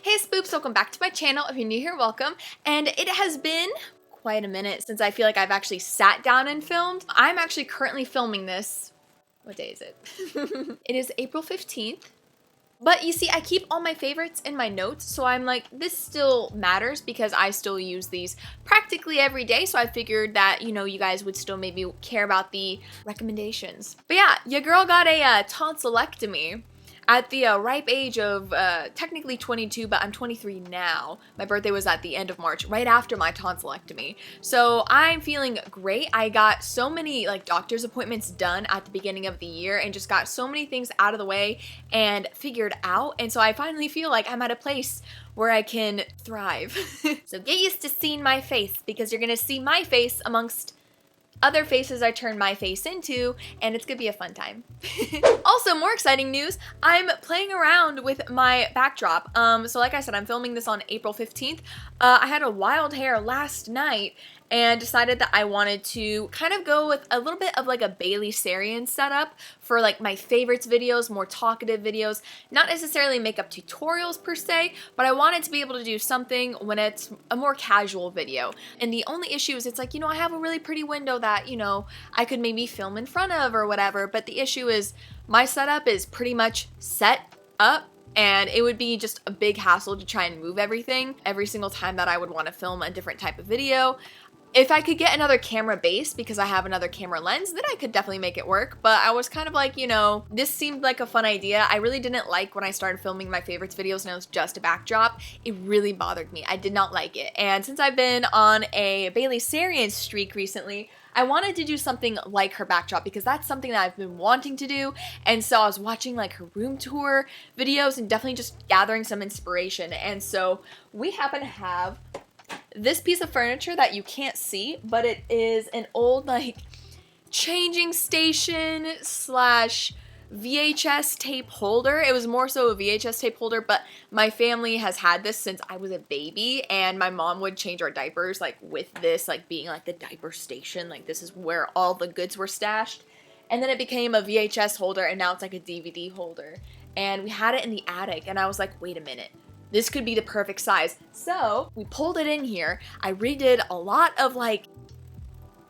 Hey spoops, welcome back to my channel. If you're new here, welcome. And it has been quite a minute since I feel like I've actually sat down and filmed. I'm actually currently filming this. What day is it? It is April 15th. But you see, I keep all my favorites in my notes, so I'm like, this still matters because I still use these practically every day, so I figured that, you know, you guys would still maybe care about the recommendations. But yeah, your girl got a tonsillectomy at the ripe age of technically 22, but I'm 23 now. My birthday was at the end of March, right after my tonsillectomy. So I'm feeling great. I got so many like doctor's appointments done at the beginning of the year and just got so many things out of the way and figured out. And so I finally feel like I'm at a place where I can thrive. So get used to seeing my face because you're gonna see my face amongst other faces I turn my face into, and it's gonna be a fun time. Also, more exciting news, I'm playing around with my backdrop. So like I said, I'm filming this on April 15th. I had a wild hair last night and decided that I wanted to kind of go with a little bit of like a 𝐒𝐨𝐿𝐴 setup for like my favorites videos, more talkative videos, not necessarily makeup tutorials per se, but I wanted to be able to do something when it's a more casual video. And the only issue is it's like, you know, I have a really pretty window that, you know, I could maybe film in front of or whatever, but the issue is my setup is pretty much set up and it would be just a big hassle to try and move everything every single time that I would want to film a different type of video. If I could get another camera base because I have another camera lens, then I could definitely make it work. But I was kind of like, you know, this seemed like a fun idea. I really didn't like when I started filming my favorites videos and it was just a backdrop. It really bothered me. I did not like it. And since I've been on a 𝐒𝐿𝐴 streak recently, I wanted to do something like her backdrop because that's something that I've been wanting to do. And so I was watching like her room tour videos and definitely just gathering some inspiration. And so we happen to have this piece of furniture that you can't see, but it is an old like changing station slash VHS tape holder. It was more so a VHS tape holder, but my family has had this since I was a baby, and my mom would change our diapers like with this, like being like the diaper station, like this is where all the goods were stashed. And then it became a VHS holder, and now it's like a DVD holder. And we had it in the attic, and I was like, wait a minute. This could be the perfect size. So we pulled it in here. I redid a lot of like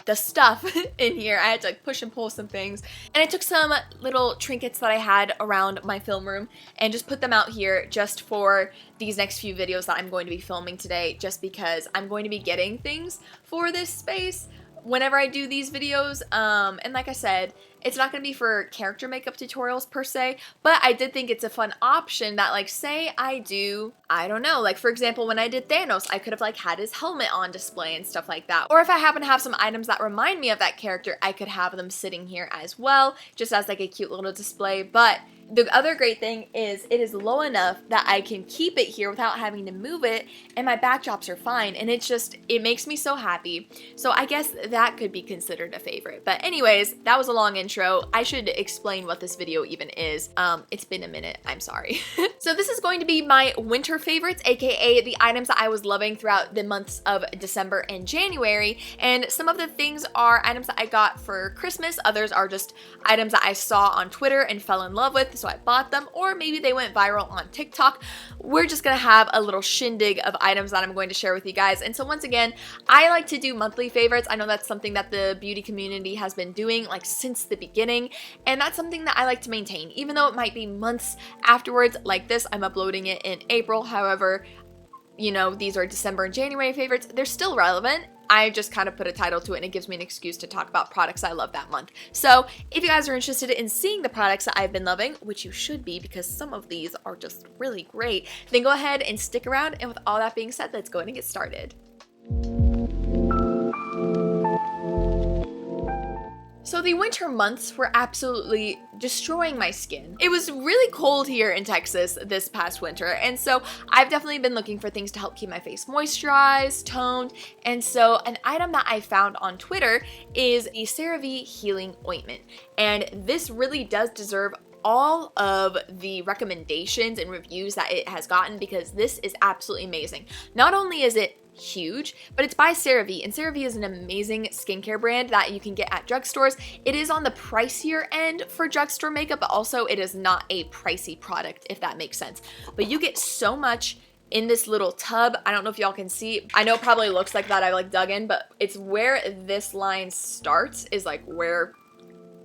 the stuff in here. I had to like push and pull some things. And I took some little trinkets that I had around my film room and just put them out here just for these next few videos that I'm going to be filming today, just because I'm going to be getting things for this space whenever I do these videos. And like I said, it's not going to be for character makeup tutorials per se, but I did think it's a fun option that like say I do, I don't know, like for example when I did Thanos, I could have like had his helmet on display and stuff like that. Or if I happen to have some items that remind me of that character, I could have them sitting here as well, just as like a cute little display. But the other great thing is it is low enough that I can keep it here without having to move it, and my backdrops are fine, and it's just, it makes me so happy. So I guess that could be considered a favorite. But anyways, that was a long intro. I should explain what this video even is. It's been a minute, I'm sorry. So this is going to be my winter favorites, aka the items that I was loving throughout the months of December and January. And some of the things are items that I got for Christmas, others are just items that I saw on Twitter and fell in love with, so I bought them, or maybe they went viral on TikTok. We're just gonna have a little shindig of items that I'm going to share with you guys. And so once again, I like to do monthly favorites. I know that's something that the beauty community has been doing like since the beginning, and that's something that I like to maintain, even though it might be months afterwards. Like this, I'm uploading it in April. However, you know, these are December and January favorites. They're still relevant. I just kind of put a title to it and it gives me an excuse to talk about products I love that month. So if you guys are interested in seeing the products that I've been loving, which you should be because some of these are just really great, then go ahead and stick around. And with all that being said, let's go ahead and get started. So the winter months were absolutely destroying my skin. It was really cold here in Texas this past winter, and so I've definitely been looking for things to help keep my face moisturized, toned, and so an item that I found on Twitter is the Cerave Healing Ointment, and this really does deserve all of the recommendations and reviews that it has gotten because this is absolutely amazing. Not only is it huge, but it's by Cerave, and Cerave is an amazing skincare brand that you can get at drugstores. It is on the pricier end for drugstore makeup, but also it is not a pricey product, if that makes sense. But you get so much in this little tub. I don't know if y'all can see. I know it probably looks like that. I like dug in, but it's where this line starts is like where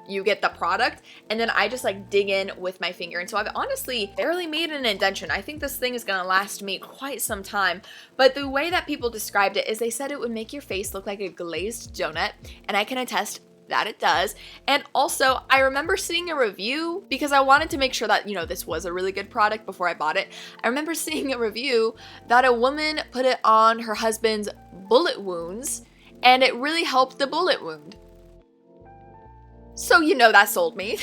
you get the product, and then I just like dig in with my finger. And so I've honestly barely made an indentation. I think this thing is gonna last me quite some time, but the way that people described it is they said it would make your face look like a glazed donut, and I can attest that it does. And also, I remember seeing a review because I wanted to make sure that, you know, this was a really good product before I bought it. I remember seeing a review that a woman put it on her husband's bullet wounds, and it really helped the bullet wound. So you know that sold me.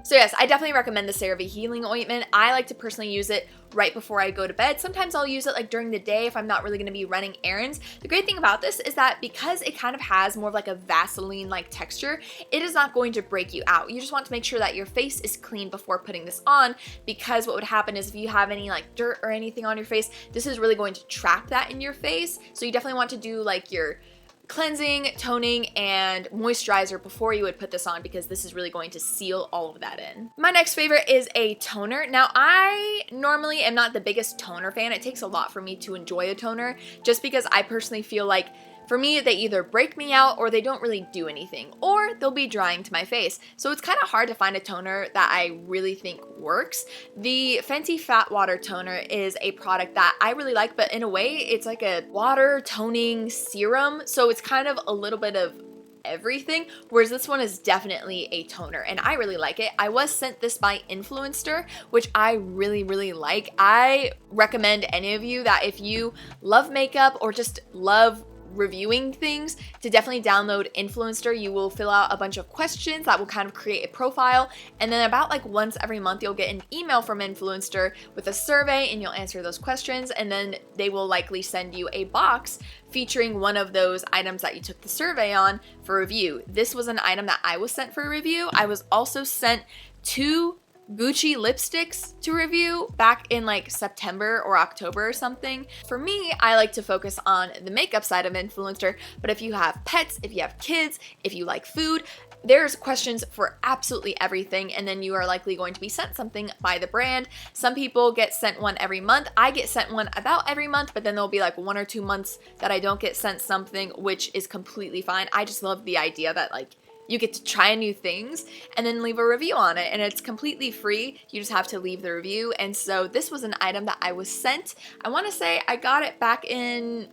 So yes, I definitely recommend the Cerave Healing Ointment. I like to personally use it right before I go to bed. Sometimes I'll use it like during the day if I'm not really going to be running errands. The great thing about this is that because it kind of has more of like a Vaseline-like texture, it is not going to break you out. You just want to make sure that your face is clean before putting this on, because what would happen is if you have any like dirt or anything on your face, this is really going to trap that in your face. So you definitely want to do like your cleansing, toning, and moisturizer before you would put this on, because this is really going to seal all of that in. My next favorite is a toner. Now, I normally am not the biggest toner fan. It takes a lot for me to enjoy a toner, just because I personally feel like for me, they either break me out or they don't really do anything, or they'll be drying to my face. So it's kind of hard to find a toner that I really think works. The Fenty Fat Water Toner is a product that I really like, but in a way, it's like a water toning serum. So it's kind of a little bit of everything, whereas this one is definitely a toner, and I really like it. I was sent this by Influenster, which I really, really like. I recommend any of you that if you love makeup or just love reviewing things, to definitely download Influencer. You will fill out a bunch of questions that will kind of create a profile, and then about like once every month you'll get an email from Influencer with a survey, and you'll answer those questions, and then they will likely send you a box featuring one of those items that you took the survey on for review. This was an item that I was sent for review. I was also sent 2 Gucci lipsticks to review back in like September or October or something. For me, I like to focus on the makeup side of Influencer, but if you have pets, if you have kids, if you like food, there's questions for absolutely everything, and then you are likely going to be sent something by the brand. Some people get sent one every month. I get sent one about every month, but then there'll be like 1 or 2 months that I don't get sent something, which is completely fine. I just love the idea that like you get to try new things and then leave a review on it, and it's completely free. You just have to leave the review. And so this was an item that I was sent. I want to say I got it back in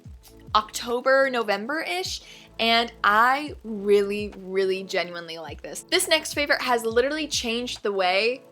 October, November-ish, and I really, really genuinely like this. This next favorite has literally changed the way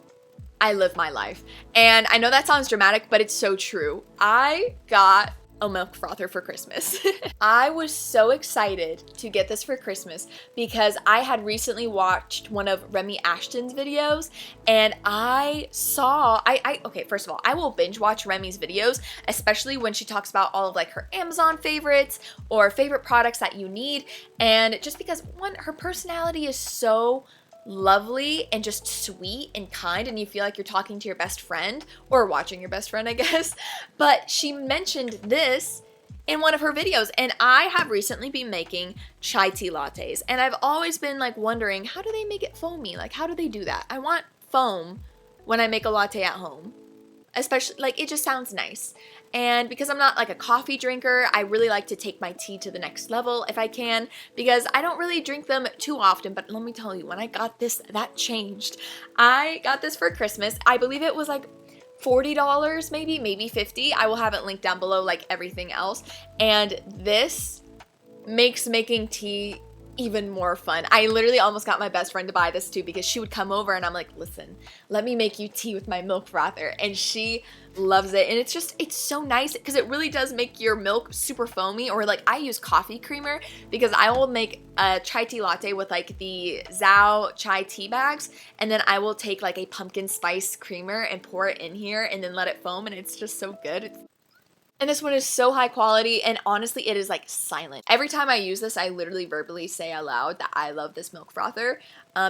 I live my life. And I know that sounds dramatic, but it's so true. I got a milk frother for Christmas. I was so excited to get this for Christmas because I had recently watched one of Remy Ashton's videos, and I saw, okay, first of all, I will binge watch Remy's videos, especially when she talks about all of like her Amazon favorites or favorite products that you need. And just because, one, her personality is so lovely and just sweet and kind, and you feel like you're talking to your best friend or watching your best friend, I guess. But she mentioned this in one of her videos, and I have recently been making chai tea lattes, and I've always been like wondering, how do they make it foamy? Like, how do they do that? I want foam when I make a latte at home, especially like it just sounds nice. And because I'm not like a coffee drinker, I really like to take my tea to the next level if I can, because I don't really drink them too often. But let me tell you, when I got this, that changed. I got this for Christmas. I believe it was like $40, maybe $50. I will have it linked down below like everything else. And this makes making tea even more fun. I literally almost got my best friend to buy this too, because she would come over and I'm like, listen, let me make you tea with my milk frother, and she loves it. And it's so nice because it really does make your milk super foamy. Or like I use coffee creamer because I will make a chai tea latte with like the 𝐒𝐤𝐢 chai tea bags, and then I will take like a pumpkin spice creamer and pour it in here and then let it foam, and it's just so good. And this one is so high quality, and honestly, it is like silent. Every time I use this, I literally verbally say out loud that I love this milk frother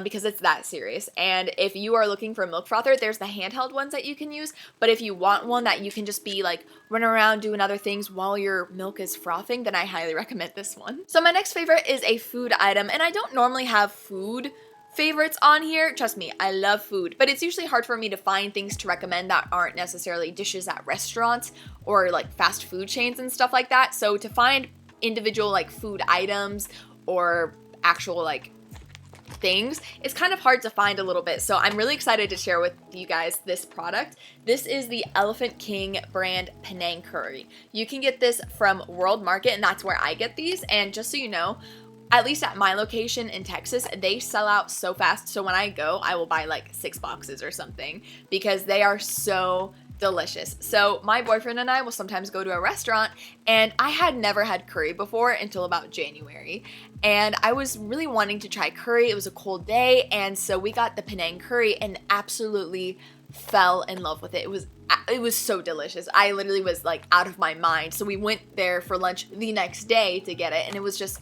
because it's that serious. And if you are looking for a milk frother, there's the handheld ones that you can use. But if you want one that you can just be like running around doing other things while your milk is frothing, then I highly recommend this one. So my next favorite is a food item, and I don't normally have food favorites on here. Trust me, I love food, but it's usually hard for me to find things to recommend that aren't necessarily dishes at restaurants or like fast food chains and stuff like that. So to find individual like food items or actual like things, it's kind of hard to find a little bit. So I'm really excited to share with you guys this product. This is the Elephant King brand Penang curry. You can get this from World Market, and that's where I get these. And just so you know, at least at my location in Texas, they sell out so fast. So when I go, I will buy like 6 boxes or something because they are so delicious. So my boyfriend and I will sometimes go to a restaurant, and I had never had curry before until about January. And I was really wanting to try curry. It was a cold day, and so we got the Penang curry and absolutely fell in love with it. It was so delicious. I literally was like out of my mind. So we went there for lunch the next day to get it, and it was just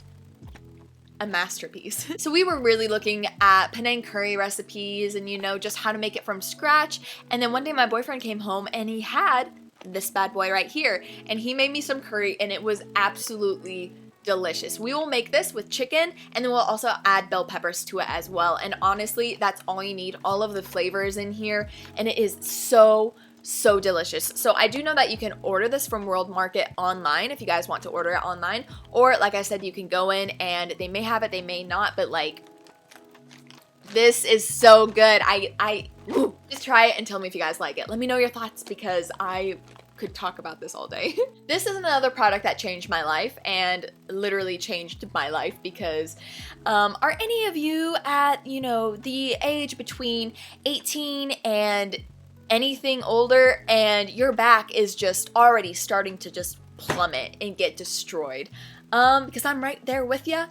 a masterpiece. So we were really looking at Penang curry recipes and, you know, just how to make it from scratch. And then one day my boyfriend came home and he had this bad boy right here, and he made me some curry, and it was absolutely delicious. We will make this with chicken, and then we'll also add bell peppers to it as well. And honestly, that's all you need. All of the flavors in here, and it is so delicious. So I do know that you can order this from World Market online if you guys want to order it online, or like I said, you can go in and they may have it, they may not, but like, this is so good. Just try it and tell me if you guys like it. Let me know your thoughts because I could talk about this all day. This is another product that changed my life, and literally changed my life because are any of you at, you know, the age between 18 and anything older, and your back is just already starting to just plummet and get destroyed? Because I'm right there with you.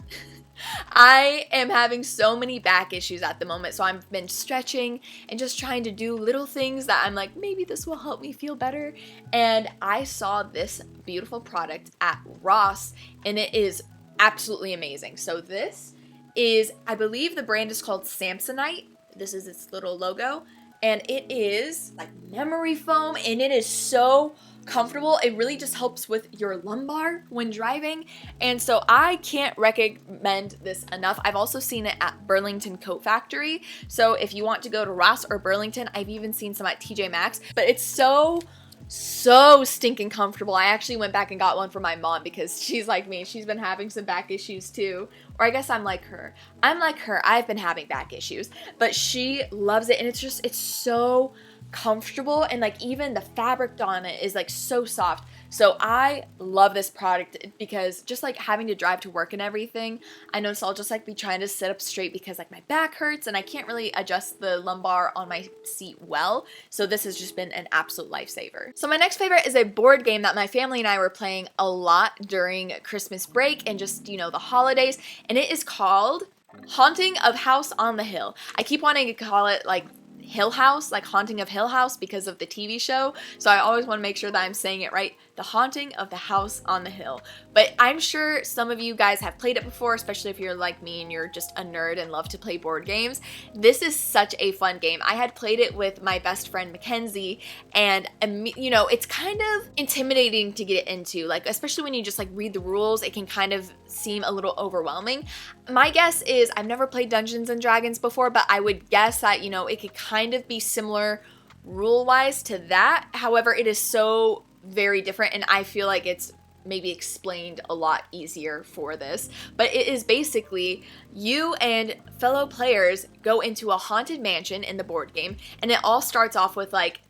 I am having so many back issues at the moment, so I've been stretching and just trying to do little things that I'm like, maybe this will help me feel better. And I saw this beautiful product at Ross, and it is absolutely amazing. So this is, I believe the brand is called Samsonite. This is its little logo. And it is like memory foam, and it is so comfortable. It really just helps with your lumbar when driving, and so I can't recommend this enough. I've also seen it at Burlington Coat Factory, so if you want to go to Ross or Burlington, I've even seen some at TJ Maxx, but it's so stinking comfortable. I actually went back and got one for my mom because she's like me. She's been having some back issues too. Or I guess I'm like her. I've been having back issues, but she loves it, and it's so comfortable, and like even the fabric on it is like so soft. So I love this product because just like having to drive to work and everything, I notice I'll just like be trying to sit up straight because like my back hurts and I can't really adjust the lumbar on my seat well. So this has just been an absolute lifesaver. So my next favorite is a board game that my family and I were playing a lot during Christmas break and just, you know, the holidays, and it is called Haunting of House on the Hill. I keep wanting to call it like Hill House, like Haunting of Hill House, because of the TV show, so I always want to make sure that I'm saying it right. The Haunting of the House on the Hill. But I'm sure some of you guys have played it before, especially if you're like me and you're just a nerd and love to play board games. This is such a fun game. I had played it with my best friend Mackenzie, and you know, it's kind of intimidating to get into, like especially when you just like read the rules, it can kind of seem a little overwhelming. My guess is, I've never played Dungeons and Dragons before, but I would guess that, you know, it could kind of be similar rule-wise to that. However, it is so very different, and I feel like it's maybe explained a lot easier for this. But it is basically you and fellow players go into a haunted mansion in the board game, and it all starts off with like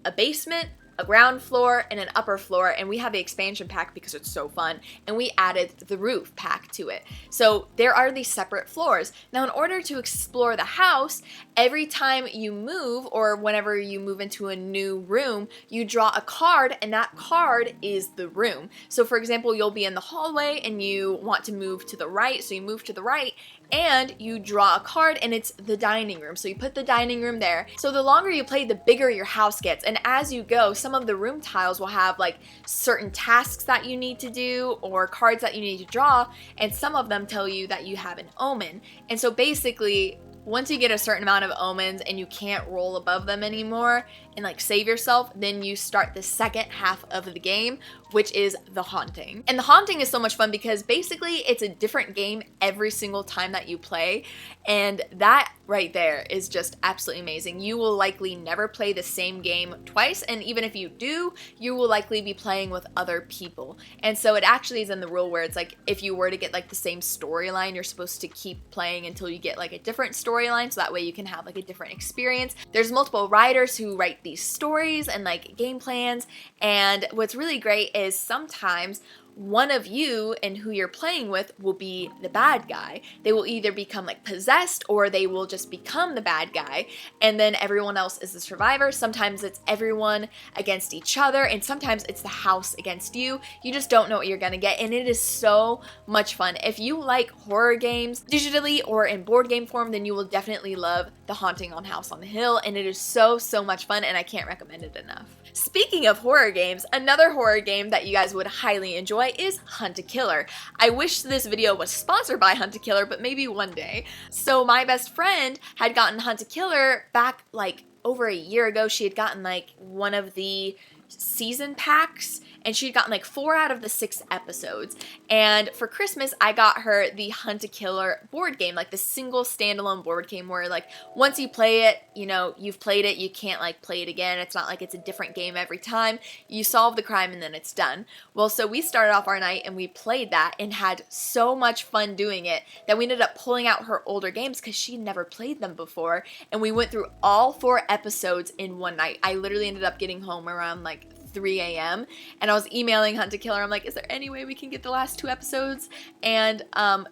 a basement, a ground floor, and an upper floor, and we have the expansion pack because it's so fun, and we added the roof pack to it. So there are these separate floors. Now, in order to explore the house, every time you move, or whenever you move into a new room, you draw a card, and that card is the room. So for example, you'll be in the hallway and you want to move to the right, so you move to the right, and you draw a card, and it's the dining room. So you put the dining room there. So the longer you play, the bigger your house gets. And as you go, some of the room tiles will have like certain tasks that you need to do or cards that you need to draw, and some of them tell you that you have an omen. And so basically, once you get a certain amount of omens and you can't roll above them anymore, and like save yourself, then you start the second half of the game, which is the haunting. And the haunting is so much fun because basically it's a different game every single time that you play, and that right there is just absolutely amazing. You will likely never play the same game twice, and even if you do, you will likely be playing with other people. And so it actually is in the rule where it's like if you were to get like the same storyline, you're supposed to keep playing until you get like a different storyline, so that way you can have like a different experience. There's multiple writers who write these stories and like game plans, and what's really great is sometimes one of you and who you're playing with will be the bad guy. They will either become like possessed or they will just become the bad guy, and then everyone else is the survivor. Sometimes it's everyone against each other, and sometimes it's the house against you. You just don't know what you're gonna get, and it is so much fun. If you like horror games digitally or in board game form, then you will definitely love The Haunting on House on the Hill, and it is so much fun, and I can't recommend it enough. Speaking of horror games, another horror game that you guys would highly enjoy is Hunt a Killer. I wish this video was sponsored by Hunt a Killer, but maybe one day. So my best friend had gotten Hunt a Killer back like over a year ago. She had gotten like one of the season packs, and she'd gotten like 4 out of the 6 episodes. And for Christmas, I got her the Hunt a Killer board game, like the single standalone board game where like once you play it, you know, you've played it, you can't like play it again. It's not like it's a different game every time. You solve the crime and then it's done. Well, so we started off our night and we played that and had so much fun doing it that we ended up pulling out her older games because she'd never played them before, and we went through all 4 episodes in one night. I literally ended up getting home around like 3 a.m. and I was emailing Hunt a Killer. I'm like, is there any way we can get the last 2 episodes? And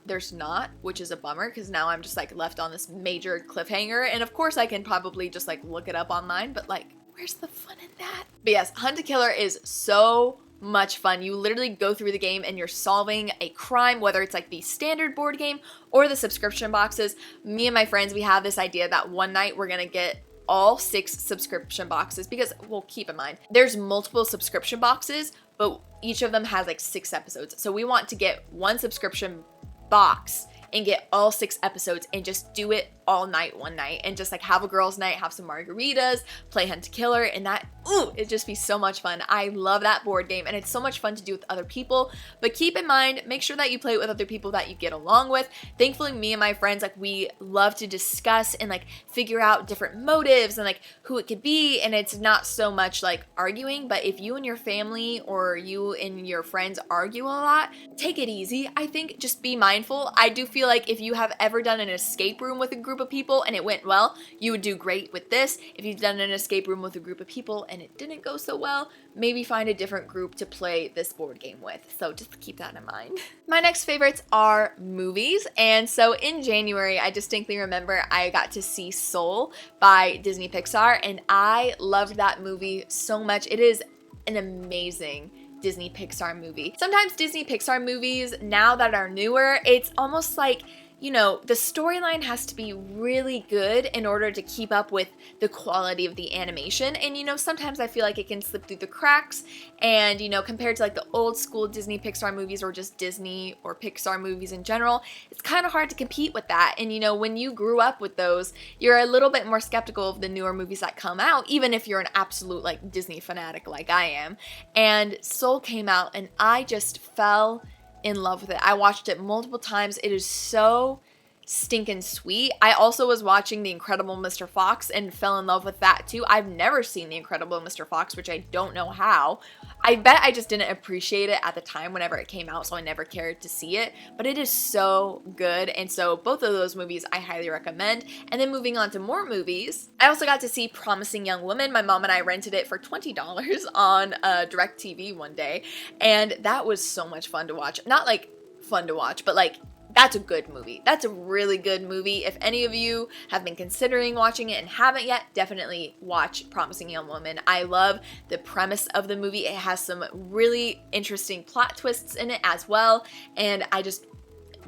there's not, which is a bummer because now I'm just like left on this major cliffhanger. And of course I can probably just like look it up online, but like, where's the fun in that? But yes, Hunt a Killer is so much fun. You literally go through the game and you're solving a crime, whether it's like the standard board game or the subscription boxes. Me and my friends, we have this idea that one night we're gonna get all 6 subscription boxes because, well, keep in mind, there's multiple subscription boxes, but each of them has like 6 episodes. So we want to get one subscription box and get all 6 episodes and just do it all night one night and just like have a girls' night, have some margaritas, play Hunt a Killer, and that, ooh, it'd just be so much fun. I love that board game and it's so much fun to do with other people, but keep in mind, make sure that you play it with other people that you get along with. Thankfully, me and my friends, like, we love to discuss and like figure out different motives and like who it could be, and it's not so much like arguing. But if you and your family or you and your friends argue a lot, take it easy. I think just be mindful. I do feel like if you have ever done an escape room with a group of people and it went well, you would do great with this. If you've done an escape room with a group of people and it didn't go so well, maybe find a different group to play this board game with. So just keep that in mind. My next favorites are movies. And so in January, I distinctly remember I got to see Soul by Disney Pixar, and I loved that movie so much. It is an amazing Disney Pixar movie. Sometimes Disney Pixar movies, now that are newer, it's almost like, you know, the storyline has to be really good in order to keep up with the quality of the animation. And, you know, sometimes I feel like it can slip through the cracks. And, you know, compared to like the old school Disney Pixar movies or just Disney or Pixar movies in general, it's kind of hard to compete with that. And, you know, when you grew up with those, you're a little bit more skeptical of the newer movies that come out, even if you're an absolute like Disney fanatic like I am. And Soul came out and I just fell in love with it. I watched it multiple times. It is so stinking sweet. I also was watching The Incredible Mr. Fox and fell in love with that too. I've never seen The Incredible Mr. Fox, which I don't know how. I bet I just didn't appreciate it at the time whenever it came out, so I never cared to see it, but it is so good. And so both of those movies I highly recommend. And then moving on to more movies, I also got to see Promising Young Woman. My mom and I rented it for $20 on DirecTV one day, and that was so much fun to watch. Not like fun to watch, but like, that's a good movie. That's a really good movie. If any of you have been considering watching it and haven't yet, definitely watch Promising Young Woman. I love the premise of the movie. It has some really interesting plot twists in it as well, and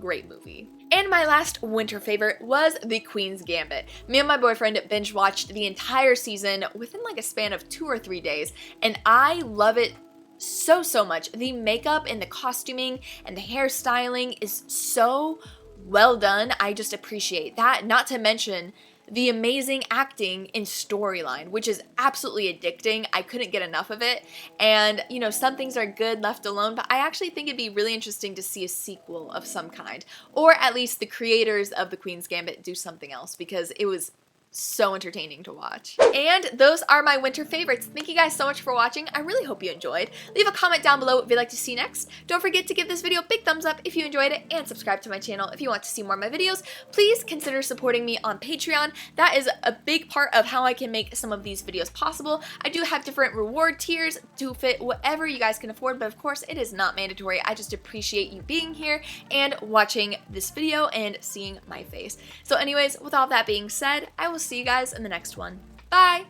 great movie. And my last winter favorite was The Queen's Gambit. Me and my boyfriend binge watched the entire season within like a span of 2 or 3 days, and I love it so much. The makeup and the costuming and the hairstyling is so well done. I just appreciate that. Not to mention the amazing acting and storyline, which is absolutely addicting. I couldn't get enough of it. And, you know, some things are good left alone, but I actually think it'd be really interesting to see a sequel of some kind, or at least the creators of The Queen's Gambit do something else, because it was so entertaining to watch. And those are my winter favorites. Thank you guys so much for watching. I really hope you enjoyed. Leave a comment down below what you'd like to see next. Don't forget to give this video a big thumbs up if you enjoyed it, and subscribe to my channel if you want to see more of my videos. Please consider supporting me on Patreon. That is a big part of how I can make some of these videos possible. I do have different reward tiers to fit whatever you guys can afford, but of course it is not mandatory. I just appreciate you being here and watching this video and seeing my face. So anyways, with all that being said, I will see you guys in the next one. Bye!